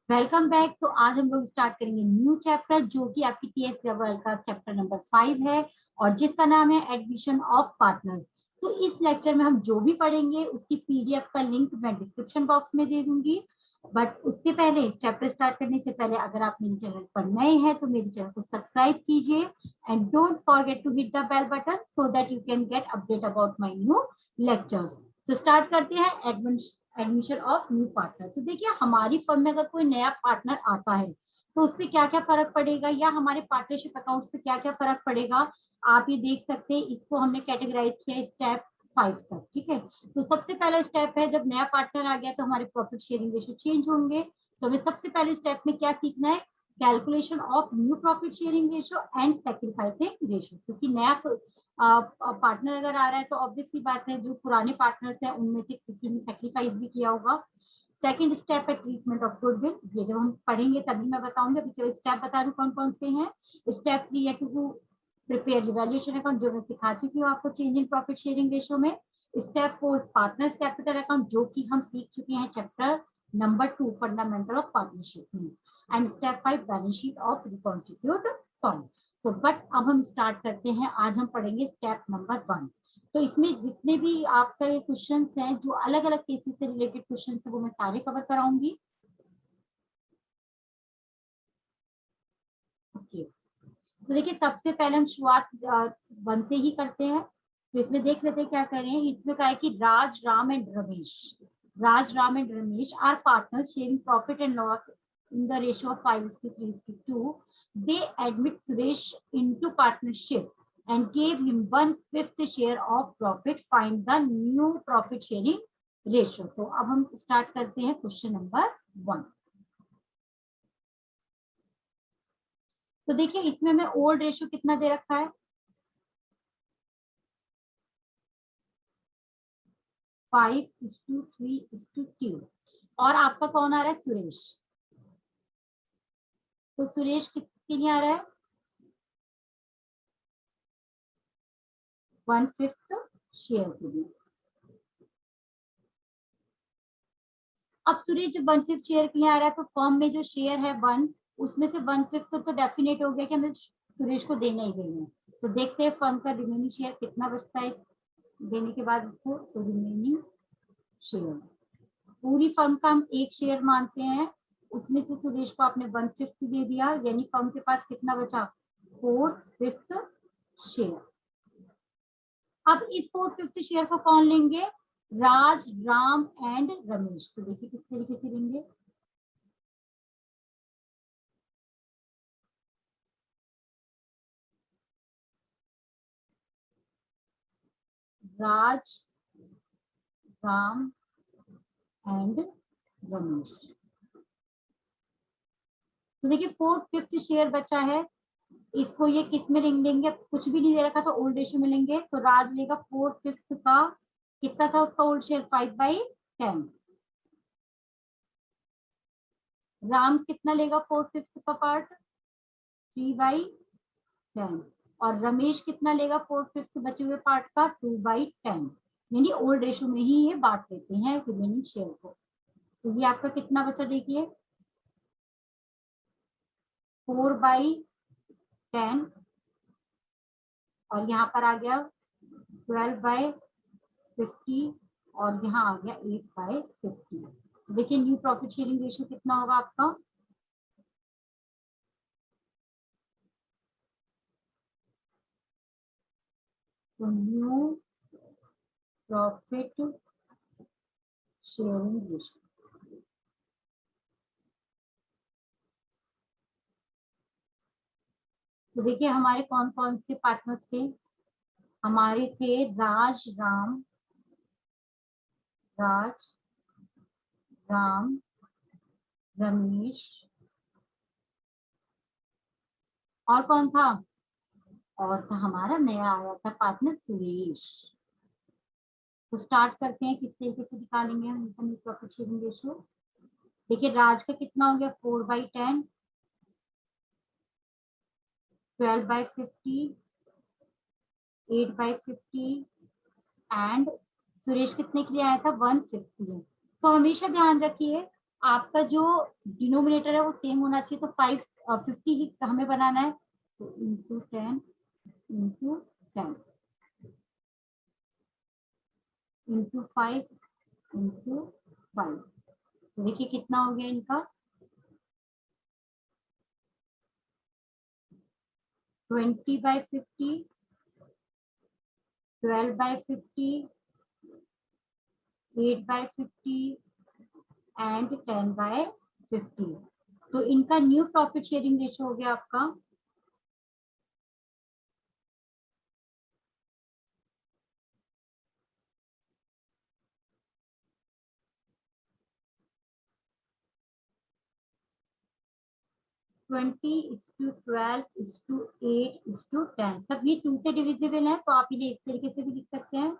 Welcome back. तो आज हम लोग स्टार्ट करेंगे न्यू चैप्टर जो कि आपकी टीएस लेवल का चैप्टर नंबर 5 है और जिसका नाम है एडमिशन ऑफ पार्टनर्स। तो इस लेक्चर में हम जो भी पढ़ेंगे उसकी पीडीएफ का लिंक मैं डिस्क्रिप्शन बॉक्स में दे दूंगी। बट उससे पहले, चैप्टर स्टार्ट करने से पहले, अगर आप मेरे चैनल पर नए हैं तो मेरे चैनल को सब्सक्राइब कीजिए and don't forget to hit the bell button so that you can get update about my new lectures. तो स्टार्ट करते हैं एडमिशन ऑफ न्यू पार्टनर। तो देखिए, हमारी फर्म में अगर कोई नया पार्टनर आता है तो उस पर क्या क्या फर्क पड़ेगा या हमारे पार्टनरशिप अकाउंट्स पे क्या क्या फर्क पड़ेगा, आप ये देख सकते हैं। इसको हमने कैटेगराइज किया स्टेप 5 तक। ठीक है, तो सबसे पहला स्टेप है, जब नया पार्टनर आ गया तो हमारे प्रॉफिट शेयरिंग रेशियो चेंज होंगे। तो हमें सबसे पहले स्टेप में क्या सीखना है? Calculation of new profit sharing ratio and sacrificing ratio. क्योंकि नया पार्टनर अगर आ रहा है तो ऑब्वियस सी बात है, जो पुराने पार्टनर्स हैं उनमें से किसी ने सेक्रीफाइस भी किया होगा। सेकंड स्टेप है ट्रीटमेंट ऑफ गुडविल। ये जब हम पढ़ेंगे तभी मैं बताऊंगी, अभी तो स्टेप बता रही हूँ कौन कौन से हैं। स्टेप 3 है टू प्रिपेयर रिवैल्यूएशन अकाउंट, जो मैं सिखा चुकी हूँ आपको change in profit sharing ratio में। स्टेप 4 पार्टनर्स कैपिटल अकाउंट, जो कि हम सीख चुके हैं chapter number 2 fundamental of partnership में। And step 5 balance sheet of reconstitute firm. तो बट अब हम स्टार्ट करते हैं। आज हम पढ़ेंगे स्टेप नंबर 1। तो इसमें जितने भी आपका ये क्वेश्चंस हैं, जो अलग अलग केसेस से रिलेटेड क्वेश्चंस है, वो मैं सारे कवर कराऊंगी। ओके, तो देखिए सबसे पहले हम शुरुआत 1 से ही करते हैं। तो इसमें देख लेते हैं क्या कर रहे हैं। इसमें कहा है कि Raj Ram and Ramesh, Raj Ram and Ramesh are partners sharing profit and loss in the ratio of 5:3:2. They admit Suresh into partnership and gave him 1/5 share of profit. Find the new profit sharing ratio. तो अब हम स्टार्ट करते हैं क्वेश्चन नंबर 1। तो देखिए इसमें हमें old ratio कितना दे रखा है? 5:3:2। और आपका कौन आ रहा है? सुरेश। तो सुरेश किसके लिए आ रहा है? 1/5 शेयर के लिए। अब सुरेश जब 1/5 शेयर के लिए आ रहा है तो फर्म में जो शेयर है 1, उसमें से 1/5 तो डेफिनेट हो गया कि हमें सुरेश को देना ही देना है। तो देखते हैं फर्म का रिमेनिंग शेयर कितना बचता है देने के बाद इसको। तो रिमेनिंग शेयर, पूरी फर्म का हम 1 शेयर मानते हैं, उसमें से सुरेश को आपने 1/5 दे दिया, यानी फर्म के पास कितना बचा? 4/5 शेयर। अब इस 4/5 शेयर को कौन लेंगे? राज राम एंड रमेश। तो देखिए किस तरीके से लेंगे। राज राम एंड रमेश। तो देखिए 4/5 शेयर बचा है, इसको ये किस में लेंगे? कुछ भी नहीं दे रखा तो ओल्ड रेशियो में लेंगे। तो राज लेगा 4/5 का, कितना था उसका ओल्ड शेयर? 5/10। राम कितना लेगा 4/5 का पार्ट? 3/10। और रमेश कितना लेगा 4/5 बचे हुए पार्ट का? 2/10। यानी ओल्ड रेशियो में ही ये बांट लेते हैं रिमेनिंग शेयर को। तो ये आपका कितना बचा देखिए? 4/10 और यहाँ पर आ गया 12/50 और यहाँ आ गया 8/50। तो देखिए न्यू प्रॉफिट शेयरिंग रेशियो कितना होगा आपका? तो न्यू प्रॉफिट शेयरिंग रेशियो, तो देखिए हमारे कौन कौन से पार्टनर्स थे? हमारे थे राज राम, राज राम, रमेश, और कौन था? और था हमारा नया आया था पार्टनर सुरेश। तो स्टार्ट करते हैं, किस तरीके से निकालेंगे हम न्यू प्रॉफिट शेयरिंग रेशियो। देखिए राज का कितना हो गया? 4/10, 12/50, 8/50 एंड सुरेश कितने के लिए आया था? 1/50। तो हमेशा ध्यान रखिए, आपका जो डिनोमिनेटर है वो सेम होना चाहिए, तो 550 ही हमें बनाना है, तो इंटू 10 इंटू 10 इंटू 5 इंटू 5। तो देखिए कितना हो गया इनका, 20/50, 12/50, 8/50 एंड 10/50। तो इनका न्यू प्रॉफिट शेयरिंग रेशियो हो गया आपका 20:12:8:10। सब ये 2 से डिविजिबल है, तो आप इन्हें इस तरीके से भी लिख सकते हैं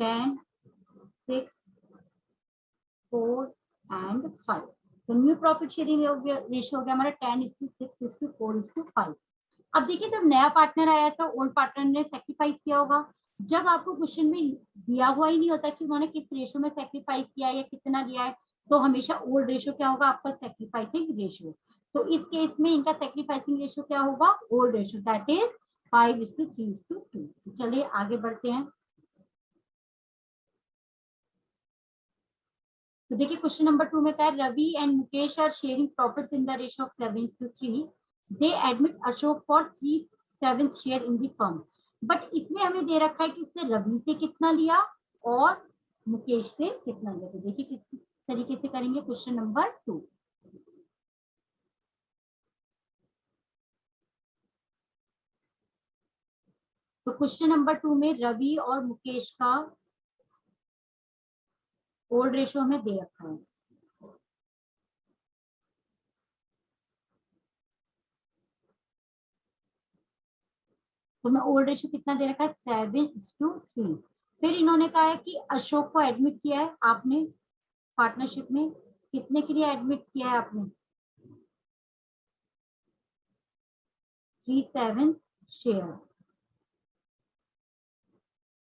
10, 6, 4 एंड 5। तो न्यू प्रॉफिट शेयरिंग रेशियो हो गया हमारा 10:6:4:5। अब देखिए जब नया पार्टनर आया था, ओल्ड पार्टनर ने सेक्रीफाइस किया होगा। जब आपको क्वेश्चन में दिया हुआ ही नहीं होता कि उन्होंने किस रेशियो में सेक्रीफाइस किया है या कितना दिया है, तो हमेशा ओल्ड रेशियो क्या होगा आपका, सेक्रीफाइसिंग रेशियो। तो इस केस में इनका सेक्रीफाइसिंग रेशियो क्या होगा, ओल्ड रेशियो, दैट इज 5:3:2। चलिए आगे बढ़ते हैं। तो देखिए क्वेश्चन नंबर 2 में क्या है, Ravi and Mukesh are sharing profits in the ratio of 7:3। They admit Ashok for 3/7 share in the firm. But इसमें हमें दे रखा है कि उसने रवि से कितना लिया और मुकेश से कितना लिया। तो देखिए किस तरीके से करेंगे क्वेश्चन नंबर 2। तो क्वेश्चन नंबर 2 में रवि और मुकेश का ओल्ड रेशियो हमें दे रखा है। तो मैं ओल्ड रेशियो कितना दे रखा है, 7:3। फिर इन्होंने कहा है कि अशोक को एडमिट किया है आपने पार्टनरशिप में, कितने के लिए एडमिट किया है आपने, 3/7 शेयर।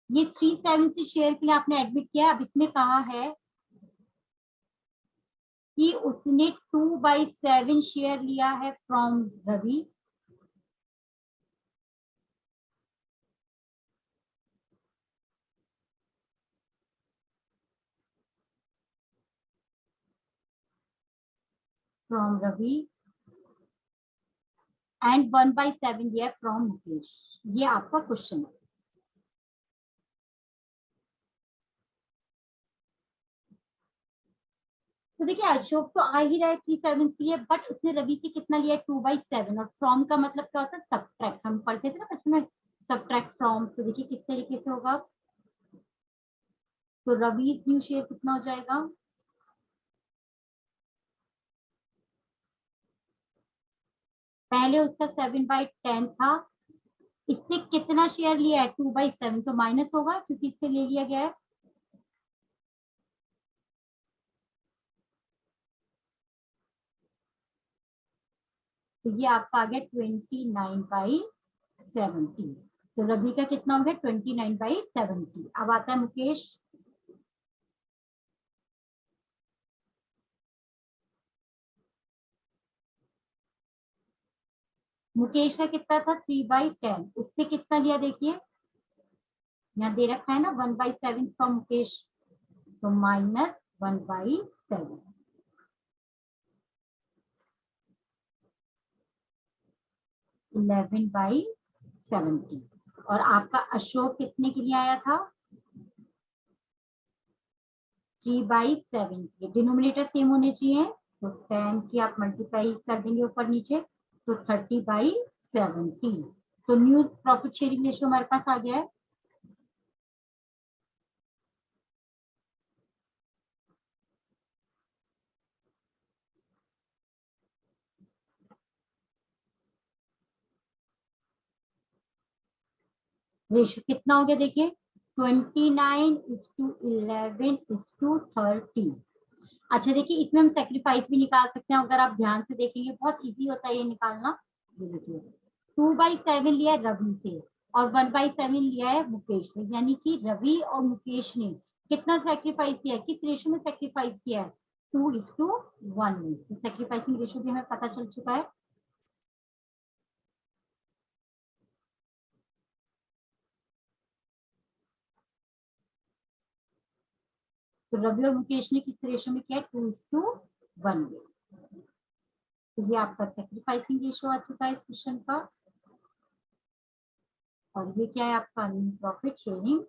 ये 3/7 शेयर के लिए आपने एडमिट किया है। अब इसमें कहा है कि उसने 2/7 शेयर लिया है from Ravi, from Ravi and 1/7 लिया है फ्रॉम मुकेश। ये आपका क्वेश्चन है। तो देखिए अशोक तो आ ही रहा है 3/7 के लिए, बट उसने रवि से कितना लिया है, 2/7। और फ्रॉम का मतलब क्या होता है, सब्ट्रैक्ट, हम पढ़ते थे ना बचपन में, सब्ट्रैक्ट फ्रॉम। तो देखिए किस तरीके से होगा, तो रवि न्यू शेयर कितना हो जाएगा, पहले उसका 7/10 था, इससे कितना शेयर लिया है, 2/7, तो माइनस होगा क्योंकि इससे ले लिया गया है। तो ये आपका आ गया 29/70। तो रवि का कितना हो गया, 29/70। अब आता है मुकेश। मुकेश का कितना था, 3/10, उससे कितना लिया देखिए, यहाँ दे रखा है ना 1/7 फ्रॉम मुकेश, तो -1/7, 11/70। और आपका अशोक कितने के लिए आया था, 3/7। डिनोमिनेटर सेम होने चाहिए, तो 10 की आप मल्टीप्लाई कर देंगे ऊपर नीचे, तो 30/70। तो न्यू प्रॉफिट शेयरिंग रेशियो हमारे पास आ गया है। रेशियो कितना हो गया देखिए, 29:11:30। अच्छा देखिए इसमें हम सेक्रीफाइस भी निकाल सकते हैं, अगर आप ध्यान से देखेंगे बहुत इजी होता है ये निकालना। ये देखिए 2/7 लिया है रवि से और 1/7 लिया है मुकेश से, यानी कि रवि और मुकेश ने कितना सेक्रीफाइस किया है, किस रेशो में सेक्रीफाइस किया है, 2:1 में। तो सेक्रीफाइसिंग रेशो भी हमें पता चल चुका है। तो रवि और मुकेश ने किस रेशो में किया, 2:1 में। तो ये आपका सेक्रीफाइसिंग रेशो आ चुका है इस क्वेश्चन का। और ये क्या है आपका, प्रॉफिट शेयरिंग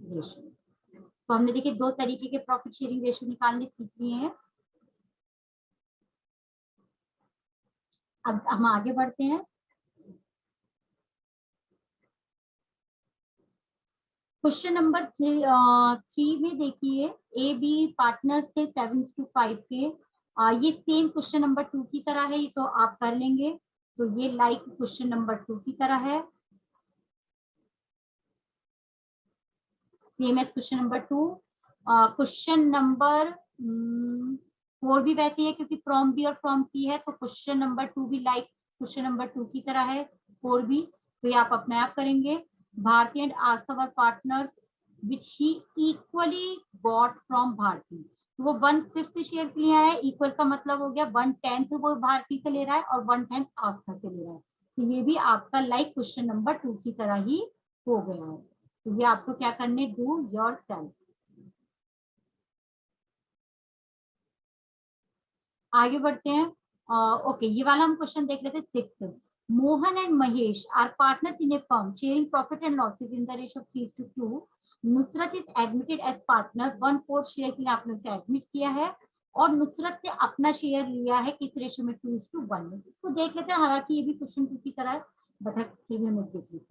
रेशो। तो हमने देखिए दो तरीके के प्रॉफिट शेयरिंग रेशो निकालने सीख लिए हैं। अब हम आगे बढ़ते हैं। क्वेश्चन नंबर 3 में देखिए, ए बी पार्टनर थे 7:5 के। ये सेम क्वेश्चन नंबर 2 की तरह है, ये तो आप कर लेंगे। तो ये लाइक क्वेश्चन नंबर 2 की तरह है, same as question number 2। Question number 4 भी वैसे है, क्योंकि फ्रॉम बी और फ्रॉम सी है, तो क्वेश्चन नंबर 2 भी लाइक क्वेश्चन नंबर 2 की तरह है, 4 भी। तो ये आप अपने आप करेंगे। Bharti and Aastha were partners which he equally got from Bharti. तो वो 1/5 शेयर के लिए है, इक्वल का मतलब हो गया 1/10 वो भारती से ले रहा है और 1/10 आस्था से ले रहा है। तो ये भी आपका लाइक क्वेश्चन नंबर 2 की तरह ही हो गया है। तो ये आपको क्या करने, डू योर सेल्फ। आगे बढ़ते हैं। ओके, ये वाला हम क्वेश्चन देख लेते हैं 6th। Mohan and Mahesh are partners in a firm sharing profit and losses in the ratio 3:2। Nusrat is admitted as partner, 1/4 share के लिए आपने उसे एडमिट किया है, और नुसरत ने अपना शेयर लिया है किस रेशियो में, 2:1 में। इसको देख लेते हैं, हालांकि ये भी क्वेश्चन 2 की तरह है, बट फिर भी हम देख लेते हैं।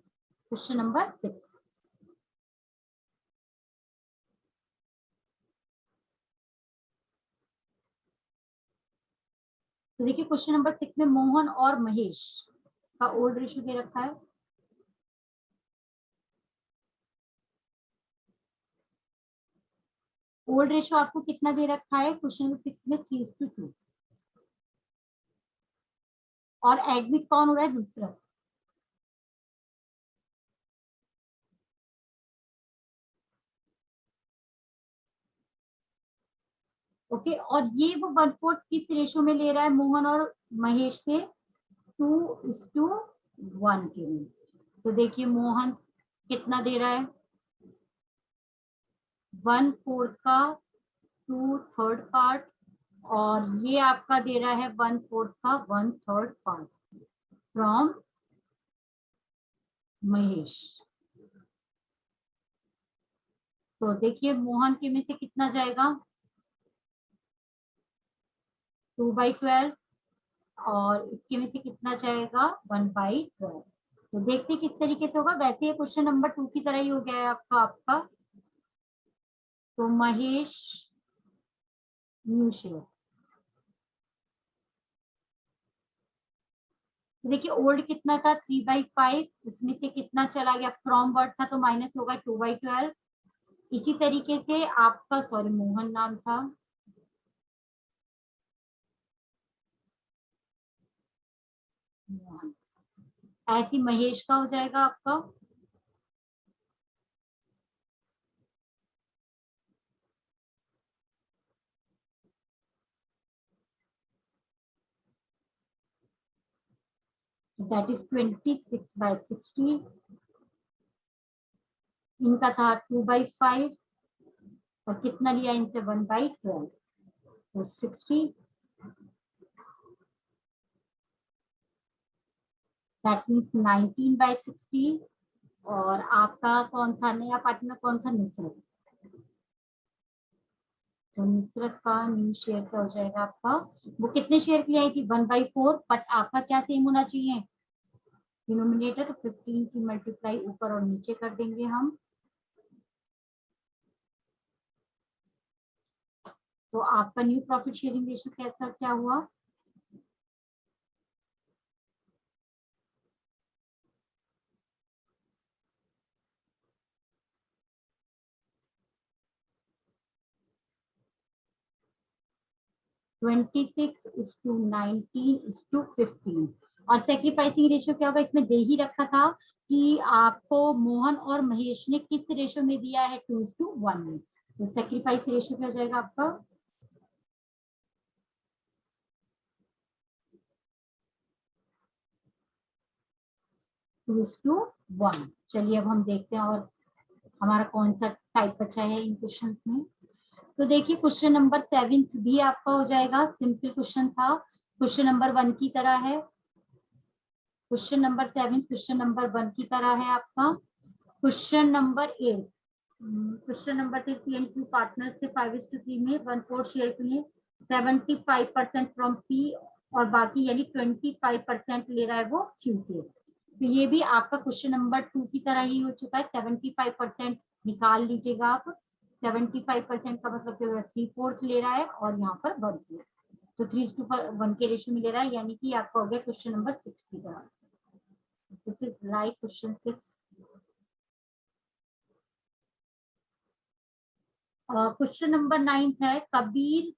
Question number 6। तो देखिए क्वेश्चन नंबर 6 में मोहन और महेश का ओल्ड रेशियो दे रखा है। ओल्ड रेशो आपको कितना दे रखा है क्वेश्चन नंबर 6 में, 3:2। और एडमिट कौन हो रहा है, दूसरा। ओके, और ये वो 1/4 किस रेशो में ले रहा है, मोहन और महेश से 2:1 के लिए। तो देखिए मोहन कितना दे रहा है, 1/4 का 2/3 पार्ट, और ये आपका दे रहा है 1/4 का 1/3 पार्ट फ्रॉम महेश। तो देखिए मोहन के में से कितना जाएगा, 2/12, और इसके में से कितना जाएगा, 1/12। तो देखते किस तरीके से होगा। वैसे ये क्वेश्चन नंबर 2 की तरह ही हो गया है आपका। तो महेश न्यू शेयर। तो देखिए ओल्ड कितना था, 3/5, उसमें से कितना चला गया, फ्रॉम वर्ड था तो माइनस होगा 2/12। इसी तरीके से आपका, सॉरी मोहन नाम था, मोहन, ऐसी महेश का हो जाएगा आपका। That is 26/60। इनका था 2/5, और कितना लिया इनसे, 1/12, तो 60। That means 19/60। और आपका कौन था, नया पार्टनर कौन था, नुसरत। तो नुसरत का न्यू शेयर क्या हो जाएगा आपका, वो कितने शेयर के लिए आई थी, 1/4, बट आपका क्या सेम होना चाहिए, डिनोमिनेटर, तो 15 की मल्टीप्लाई ऊपर और नीचे कर देंगे हम। तो आपका न्यू प्रॉफिट शेयरिंग रेशियो कैसा क्या हुआ, 26:19:15। और सेक्रीफाइसिंग रेशियो क्या होगा, इसमें दे ही रखा था कि आपको मोहन और महेश ने किस रेशियो में दिया है, 2:1 में। तो सेक्रीफाइस रेशियो क्या हो जाएगा आपका 2:1। चलिए अब हम देखते हैं और हमारा कौन सा टाइप बचा है इन क्वेश्चंस में। तो देखिए क्वेश्चन नंबर 7 भी आपका हो जाएगा, सिंपल क्वेश्चन था, क्वेश्चन नंबर 1 की तरह है। क्वेश्चन नंबर 7 क्वेश्चन नंबर 1 की तरह है आपका। Question number 8, question number 3 two partners थे 5:3 में 1/4 शेयर के 75% फ्रॉम पी और बाकी यानी 25% ले रहा है वो क्यू से। तो ये भी आपका क्वेश्चन नंबर 2 की तरह ही हो चुका है। 75% निकाल लीजिएगा आप। 75% का मतलब क्या होगा 3/4 ले रहा है और यहाँ पर 1/4, तो 3:1 के रेशियो में ले रहा है, यानी कि आपका हो गया क्वेश्चन नंबर 6 की तरह। This is right question 6। Question number 9 है Kabir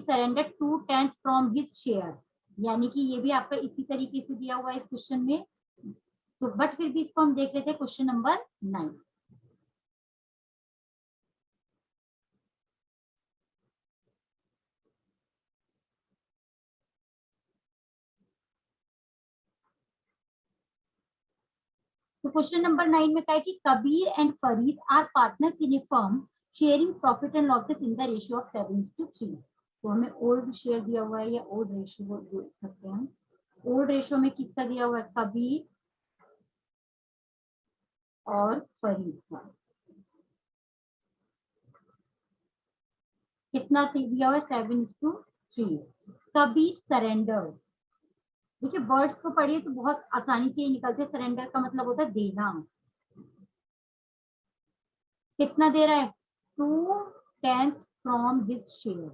surrender 2/10 from his share, यानी कि ये भी आपका इसी तरीके से दिया हुआ है इस क्वेश्चन में। तो बट फिर भी इसको हम देख लेते हैं क्वेश्चन नंबर 9। तो क्वेश्चन नंबर 9 में क्या है कि Kabir and Farid are partners in a firm sharing profit and losses in the ratio of 7:3। तो हमें ओल्ड शेयर दिया हुआ है या ओल्ड रेशियो बोल सकते हैं। ओल्ड रेशियो में किसका दिया हुआ है कबीर और फरीद का। कितना दिया हुआ है 7:3। कबीर सरेंडर, देखिए वर्ड्स को पढ़िए तो बहुत आसानी से ये निकलते। सरेंडर का मतलब होता है देना। कितना दे रहा है 2/10 from his share.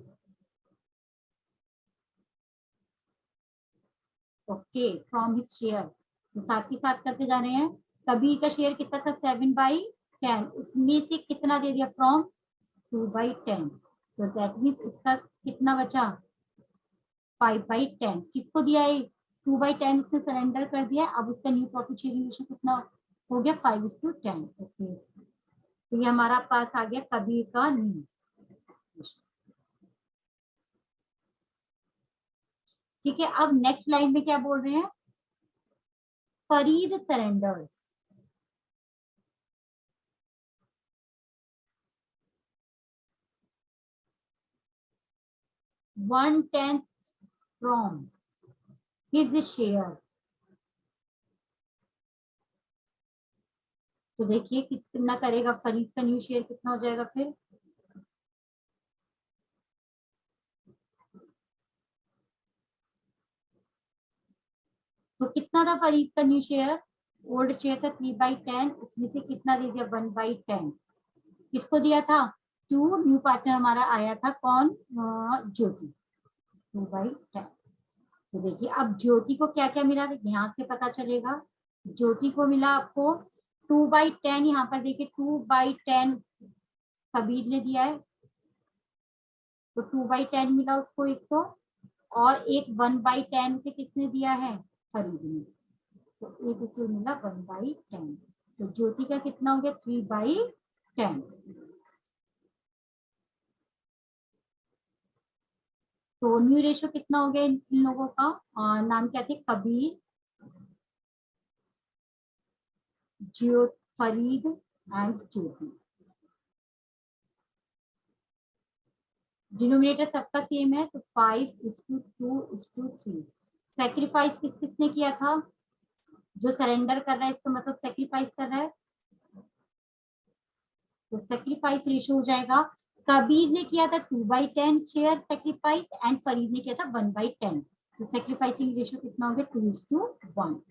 Okay from his share, तो साथ ही साथ करते जा रहे हैं। कबीर का शेयर कितना था 7/10, उसमें से कितना दे दिया फ्रॉम 2/10, तो दैट मीन्स इसका कितना बचा 5/10। किसको दिया है 2/10 उसने सरेंडर कर दिया। अब उसका न्यू प्रॉफिट शेयरिंग रेशियो कितना हो गया 5:10। ओके तो ये हमारा पास आ गया कबीर का न्यू। ठीक है, अब नेक्स्ट लाइन में क्या बोल रहे हैं Farid surrenders 1/10 from his share. तो देखिए कितना करेगा फरीद का न्यू शेयर कितना हो जाएगा फिर तो कितना था फरीद का न्यू शेयर, ओल्ड शेयर था 3/10, उसमें से कितना दे दिया 1/10। किसको दिया था 2, न्यू पार्टनर हमारा आया था कौन ज्योति 2/10। तो देखिए अब ज्योति को क्या क्या मिला यहाँ से पता चलेगा। ज्योति को मिला आपको 2/10, यहाँ पर देखिए 2/10 कबीर ने दिया है, तो 2/10 मिला उसको एक तो, और एक 1/10 से किसने दिया है फरीद ने, तो एक उसे मिला 1/10। तो ज्योति का कितना हो गया 3/10। तो न्यू रेशियो कितना हो गया इन लोगों का, नाम क्या थे कबीर जियो फरीद एंड ज्योति। डिनोमिनेटर सबका सेम है तो 5:2:3। सेक्रीफाइस किस किसने किया था, जो सरेंडर कर रहा है इसका मतलब सेक्रीफाइस कर रहा है, तो सेक्रीफाइस रेशियो हो जाएगा। कबीर ने किया था 2/10 शेयर सेक्रीफाइस एंड फरीद ने किया था 1/10, तो सेक्रीफाइसिंग रेशियो कितना हो गया 2:1।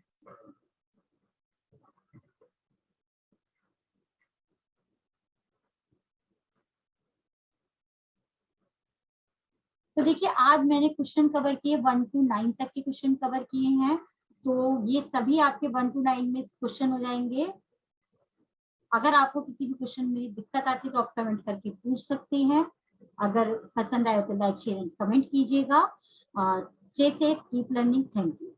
तो देखिए आज मैंने क्वेश्चन कवर किए 1 to 9 तक के क्वेश्चन कवर किए हैं। तो ये सभी आपके 1 to 9 में क्वेश्चन हो जाएंगे। अगर आपको किसी भी क्वेश्चन में दिक्कत आती है तो आप कमेंट करके पूछ सकते हैं। अगर पसंद आए तो लाइक शेयर एंड कमेंट कीजिएगा। Stay safe, keep learning, thank you.